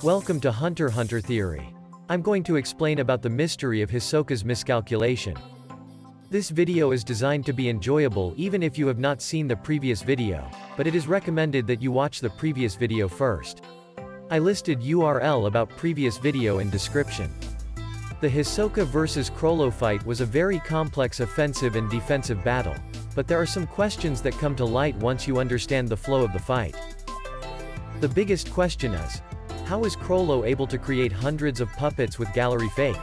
Welcome to HUNTER Theory. I'm going to explain about the mystery of Hisoka's miscalculation. This video is designed to be enjoyable even if you have not seen the previous video, but it is recommended that you watch the previous video first. I listed URL about previous video in description. The Hisoka vs Chrollo fight was a very complex offensive and defensive battle, but there are some questions that come to light once you understand the flow of the fight. The biggest question is, how is Chrollo able to create hundreds of puppets with gallery fake?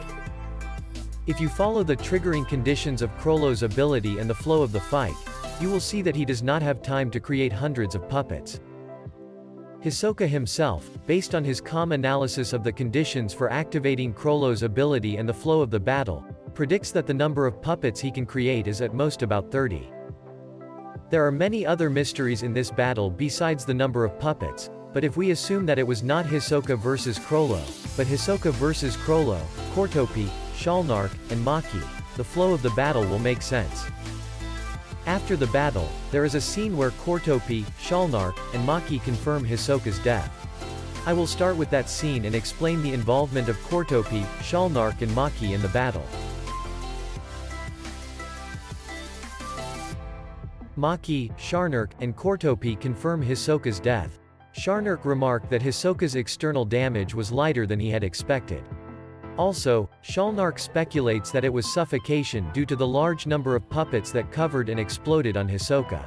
If you follow the triggering conditions of Chrollo's ability and the flow of the fight, you will see that he does not have time to create hundreds of puppets. Hisoka himself, based on his calm analysis of the conditions for activating Chrollo's ability and the flow of the battle, predicts that the number of puppets he can create is at most about 30. There are many other mysteries in this battle besides the number of puppets, but if we assume that it was not Hisoka vs Chrollo, but Hisoka vs Chrollo, Chrollo, Shueisha, and Maki, the flow of the battle will make sense. After the battle, there is a scene where Chrollo, Shueisha, and Maki confirm Hisoka's death. I will start with that scene and explain the involvement of Chrollo, Shueisha, and Maki in the battle. Maki, Shueisha, and Chrollo confirm Hisoka's death. Shueisha remarked that Hisoka's external damage was lighter than he had expected. Also, Shueisha speculates that it was suffocation due to the large number of puppets that covered and exploded on Hisoka.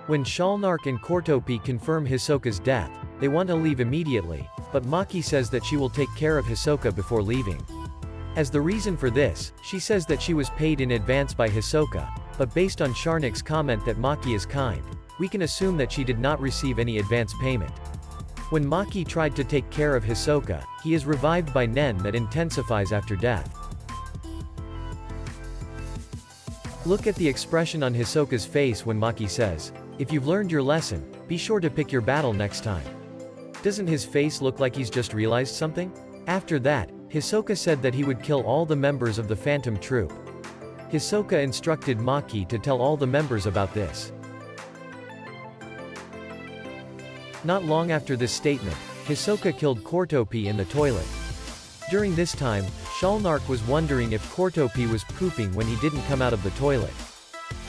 When Shueisha and Chrollo confirm Hisoka's death, they want to leave immediately, but Maki says that she will take care of Hisoka before leaving. As the reason for this, she says that she was paid in advance by Hisoka, but based on Shueisa's comment that Maki is kind, we can assume that she did not receive any advance payment. When Maki tried to take care of Hisoka, he is revived by Nen that intensifies after death. Look at the expression on Hisoka's face when Maki says, "If you've learned your lesson, be sure to pick your battle next time." Doesn't his face look like he's just realized something? After that, Hisoka said that he would kill all the members of the Phantom Troop. Hisoka instructed Maki to tell all the members about this. Not long after this statement, Hisoka killed Chrollo in the toilet. During this time, Shueisha was wondering if Chrollo was pooping when he didn't come out of the toilet.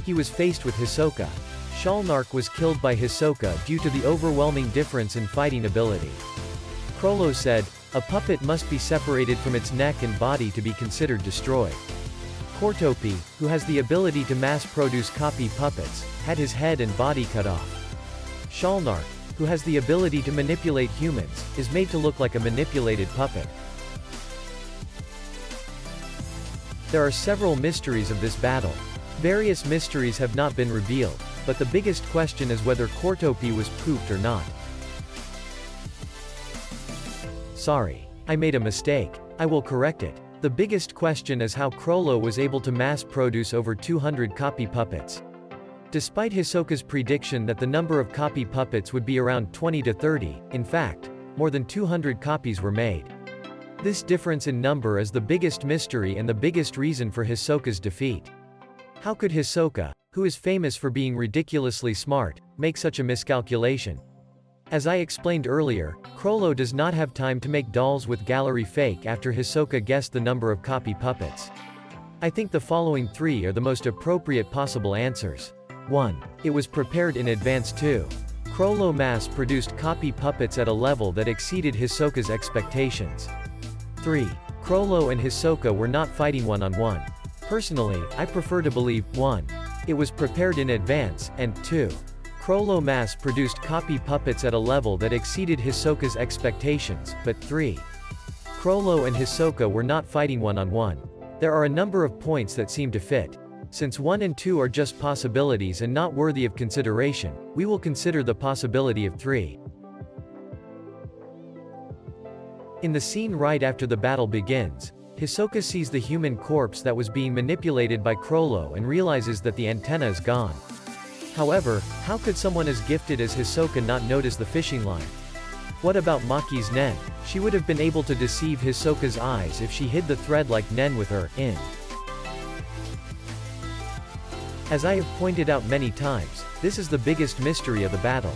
He was faced with Hisoka. Shueisha was killed by Hisoka due to the overwhelming difference in fighting ability. Chrollo said, "A puppet must be separated from its neck and body to be considered destroyed." Chrollo, who has the ability to mass-produce copy puppets, had his head and body cut off. Shueisha, who has the ability to manipulate humans, is made to look like a manipulated puppet. There are several mysteries of this battle. Various mysteries have not been revealed, but the biggest question is whether Chrollo was pooped or not. Sorry. I made a mistake. I will correct it. The biggest question is how Chrollo was able to mass-produce over 200 copy puppets. Despite Hisoka's prediction that the number of copy puppets would be around 20 to 30, in fact, more than 200 copies were made. This difference in number is the biggest mystery and the biggest reason for Hisoka's defeat. How could Hisoka, who is famous for being ridiculously smart, make such a miscalculation? As I explained earlier, Chrollo does not have time to make dolls with gallery fake after Hisoka guessed the number of copy puppets. I think the following three are the most appropriate possible answers. 1. It was prepared in advance. 2. Chrollo mass-produced copy puppets at a level that exceeded Hisoka's expectations. 3. Chrollo and Hisoka were not fighting one-on-one. Personally, I prefer to believe, 1. It was prepared in advance, and 2. Chrollo mass-produced copy puppets at a level that exceeded Hisoka's expectations, but 3. Chrollo and Hisoka were not fighting one-on-one. There are a number of points that seem to fit. Since 1 and 2 are just possibilities and not worthy of consideration, we will consider the possibility of 3. In the scene right after the battle begins, Hisoka sees the human corpse that was being manipulated by Chrollo and realizes that the antenna is gone. However, how could someone as gifted as Hisoka not notice the fishing line? What about Maki's Nen? She would have been able to deceive Hisoka's eyes if she hid the thread like Nen with her in. As I have pointed out many times, this is the biggest mystery of the battle.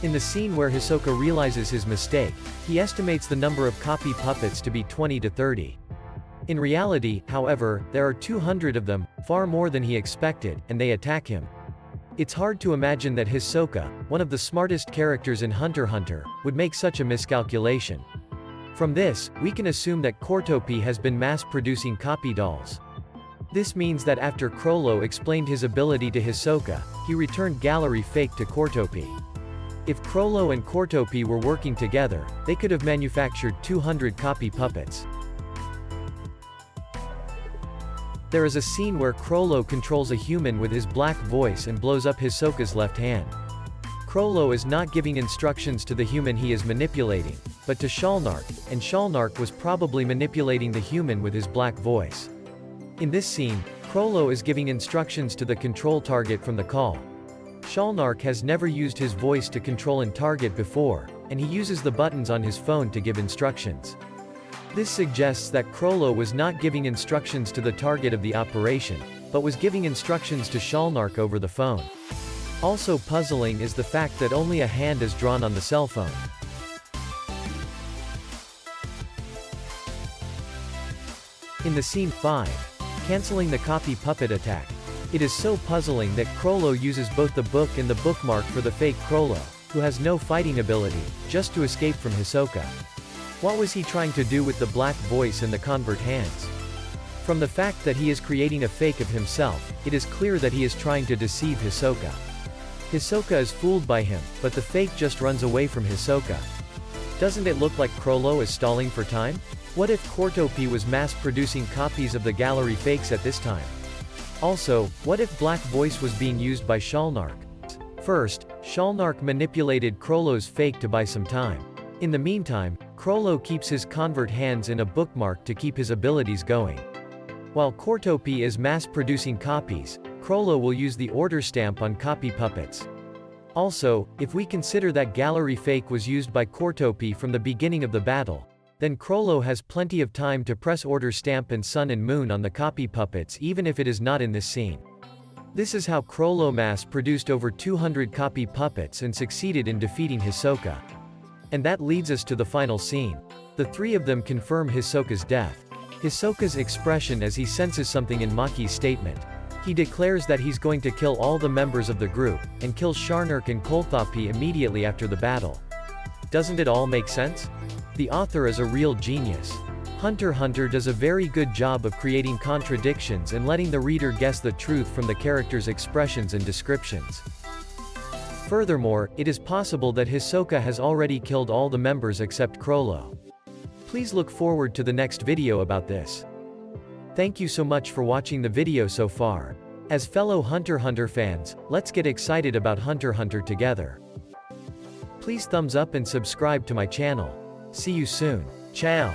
In the scene where Hisoka realizes his mistake, he estimates the number of copy puppets to be 20 to 30. In reality, however, there are 200 of them, far more than he expected, and they attack him. It's hard to imagine that Hisoka, one of the smartest characters in HUNTER x HUNTER, would make such a miscalculation. From this, we can assume that Chrollo has been mass-producing copy dolls. This means that after Chrollo explained his ability to Hisoka, he returned gallery fake to Chrollo. If Chrollo and Chrollo were working together, they could have manufactured 200 copy puppets. There is a scene where Chrollo controls a human with his black voice and blows up Hisoka's left hand. Chrollo is not giving instructions to the human he is manipulating, but to Shueisha, and Shueisha was probably manipulating the human with his black voice. In this scene, Chrollo is giving instructions to the control target from the call. Shueisha has never used his voice to control and target before, and he uses the buttons on his phone to give instructions. This suggests that Chrollo was not giving instructions to the target of the operation, but was giving instructions to Shueisha over the phone. Also puzzling is the fact that only a hand is drawn on the cell phone. In the scene 5, canceling the copy puppet attack, it is so puzzling that Chrollo uses both the book and the bookmark for the fake Chrollo, who has no fighting ability, just to escape from Hisoka. What was he trying to do with the black voice and the convert hands? From the fact that he is creating a fake of himself, it is clear that he is trying to deceive Hisoka. Hisoka is fooled by him, but the fake just runs away from Hisoka. Doesn't it look like Chrollo is stalling for time? What if Chrollo was mass-producing copies of the gallery fakes at this time? Also, what if black voice was being used by Shueisha? First, Shueisha manipulated Chrollo's fake to buy some time. In the meantime, Chrollo keeps his convert hands in a bookmark to keep his abilities going. While Chrollo is mass-producing copies, Chrollo will use the order stamp on copy puppets. Also, if we consider that gallery fake was used by Chrollo from the beginning of the battle, then Chrollo has plenty of time to press order stamp and sun and moon on the copy puppets even if it is not in this scene. This is how Chrollo mass-produced over 200 copy puppets and succeeded in defeating Hisoka. And that leads us to the final scene. The three of them confirm Hisoka's death. Hisoka's expression as he senses something in Maki's statement. He declares that he's going to kill all the members of the group, and kills Shueisha and Chrollo immediately after the battle. Doesn't it all make sense? The author is a real genius. HUNTER x HUNTER does a very good job of creating contradictions and letting the reader guess the truth from the characters' expressions and descriptions. Furthermore, it is possible that Hisoka has already killed all the members except Chrollo. Please look forward to the next video about this. Thank you so much for watching the video so far. As fellow HUNTER x HUNTER fans, let's get excited about HUNTER x HUNTER together. Please thumbs up and subscribe to my channel. See you soon. Ciao.